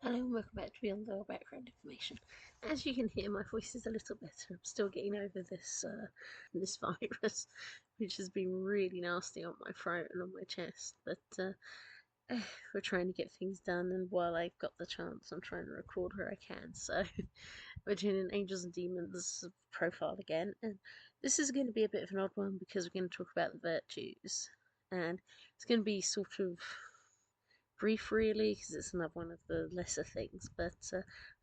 Hello and welcome back to Beyond the Background Information. As you can hear, my voice is a little better. I'm still getting over this virus, which has been really nasty on my throat and on my chest. But we're trying to get things done, and while I've got the chance, I'm trying to record where I can. So we're doing an Angels and Demons profile again, and this is going to be a bit of an odd one because we're going to talk about the virtues, and it's going to be sort of brief really because it's another one of the lesser things, but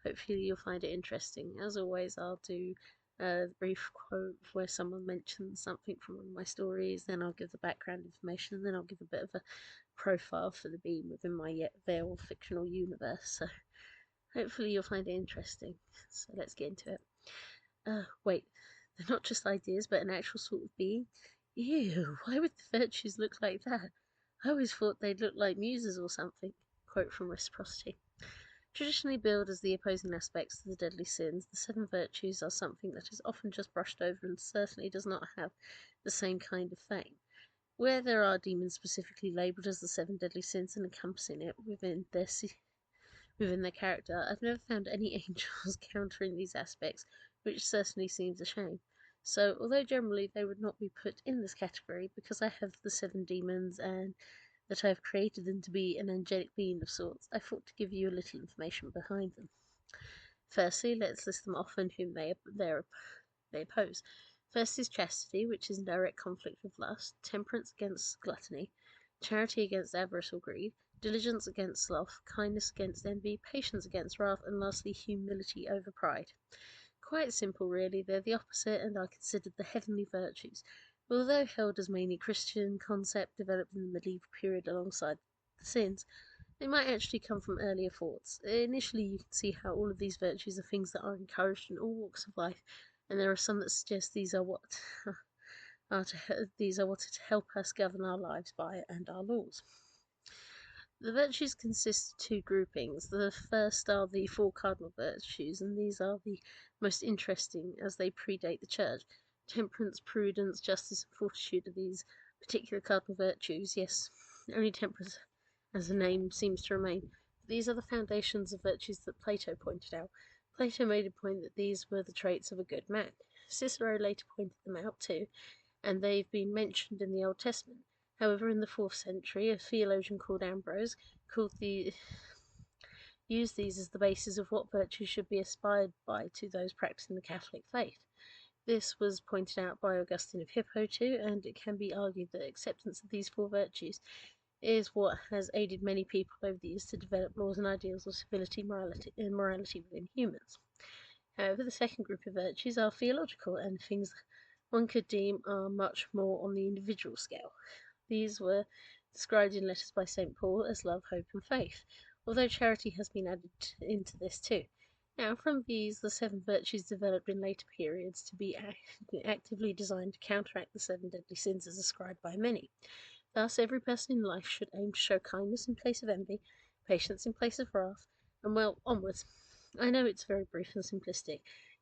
hopefully you'll find it interesting. As always, I'll do a brief quote where someone mentions something from one of my stories, then I'll give the background information, and then I'll give a bit of a profile for the being within my yet veiled fictional universe. So hopefully you'll find it interesting. So let's get into it. Wait, they're not just ideas but an actual sort of being? Ew, why would the virtues look like that? I always thought they'd look like muses or something. Quote from Reciprocity. Traditionally billed as the opposing aspects to the deadly sins, the seven virtues are something that is often just brushed over and certainly does not have the same kind of fame. Where there are demons specifically labelled as the seven deadly sins and encompassing it within their character, I've never found any angels countering these aspects, which certainly seems a shame. So, although generally they would not be put in this category, because I have the seven demons and that I have created them to be an angelic being of sorts, I thought to give you a little information behind them. Firstly, let's list them off and whom they oppose. First is chastity, which is in direct conflict with lust, temperance against gluttony, charity against avarice or greed, diligence against sloth, kindness against envy, patience against wrath, and lastly humility over pride. Quite simple really, they're the opposite and are considered the heavenly virtues. Although held as mainly Christian concept developed in the medieval period alongside the sins, they might actually come from earlier thoughts. Initially you can see how all of these virtues are things that are encouraged in all walks of life, and there are some that suggest these are what these are what are to help us govern our lives by and our laws. The virtues consist of two groupings. The first are the four cardinal virtues, and these are the most interesting as they predate the Church. Temperance, prudence, justice, and fortitude are these particular cardinal virtues. Yes, only temperance, as the name seems to remain. These are the foundations of virtues that Plato pointed out. Plato made a point that these were the traits of a good man. Cicero later pointed them out too, and they've been mentioned in the Old Testament. However, in the 4th century, a theologian called Ambrose used these as the basis of what virtues should be aspired by to those practicing the Catholic faith. This was pointed out by Augustine of Hippo too, and it can be argued that acceptance of these four virtues is what has aided many people over the years to develop laws and ideals of civility and morality within humans. However, the second group of virtues are theological and things one could deem are much more on the individual scale. These were described in letters by St. Paul as love, hope, and faith, although charity has been added into this too. Now, from these, the seven virtues developed in later periods to be actively designed to counteract the seven deadly sins as ascribed by many. Thus, every person in life should aim to show kindness in place of envy, patience in place of wrath, and well, onwards. I know it's very brief and simplistic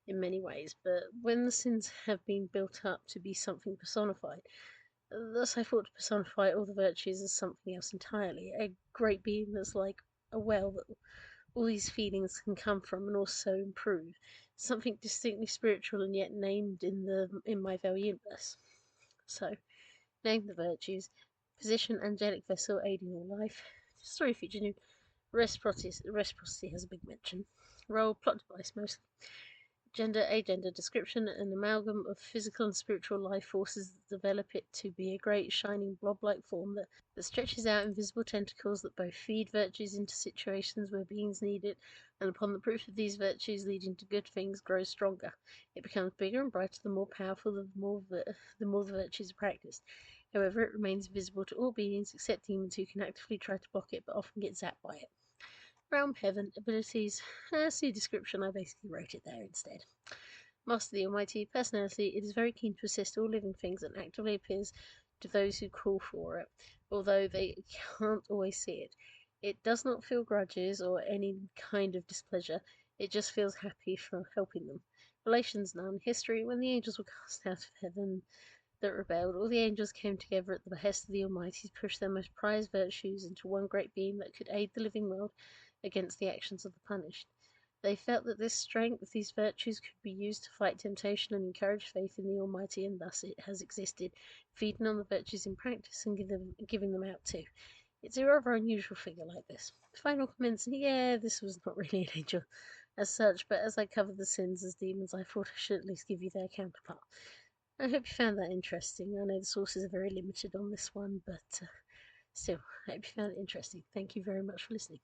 in many ways, but when the sins have been built up to be something personified, thus I thought to personify all the virtues as something else entirely, a great being that's like a well that all these feelings can come from and also improve, something distinctly spiritual and yet named in my veil universe. So, name the virtues, position angelic vessel aiding all life, story feature new, reciprocity has a big mention, role plot device mostly. Gender, agender, description, an amalgam of physical and spiritual life forces that develop it to be a great shining blob-like form that stretches out invisible tentacles that both feed virtues into situations where beings need it, and upon the proof of these virtues leading to good things grows stronger. It becomes bigger and brighter the more powerful the more the virtues are practiced. However, it remains visible to all beings except demons who can actively try to block it but often get zapped by it. Realm, heaven, abilities, see description, I basically wrote it there instead. Master the Almighty, personality, it is very keen to assist all living things and actively appears to those who call for it, although they can't always see it. It does not feel grudges or any kind of displeasure, it just feels happy for helping them. Relations none. History, when the angels were cast out of heaven, that rebelled, all the angels came together at the behest of the Almighty to push their most prized virtues into one great beam that could aid the living world against the actions of the punished. They felt that this strength, these virtues, could be used to fight temptation and encourage faith in the Almighty, and thus it has existed, feeding on the virtues in practice and giving them out too. It's a rather unusual figure like this. Final comments: yeah, this was not really an angel as such, but as I covered the sins as demons, I thought I should at least give you their counterpart. I hope you found that interesting. I know the sources are very limited on this one, but still, I hope you found it interesting. Thank you very much for listening.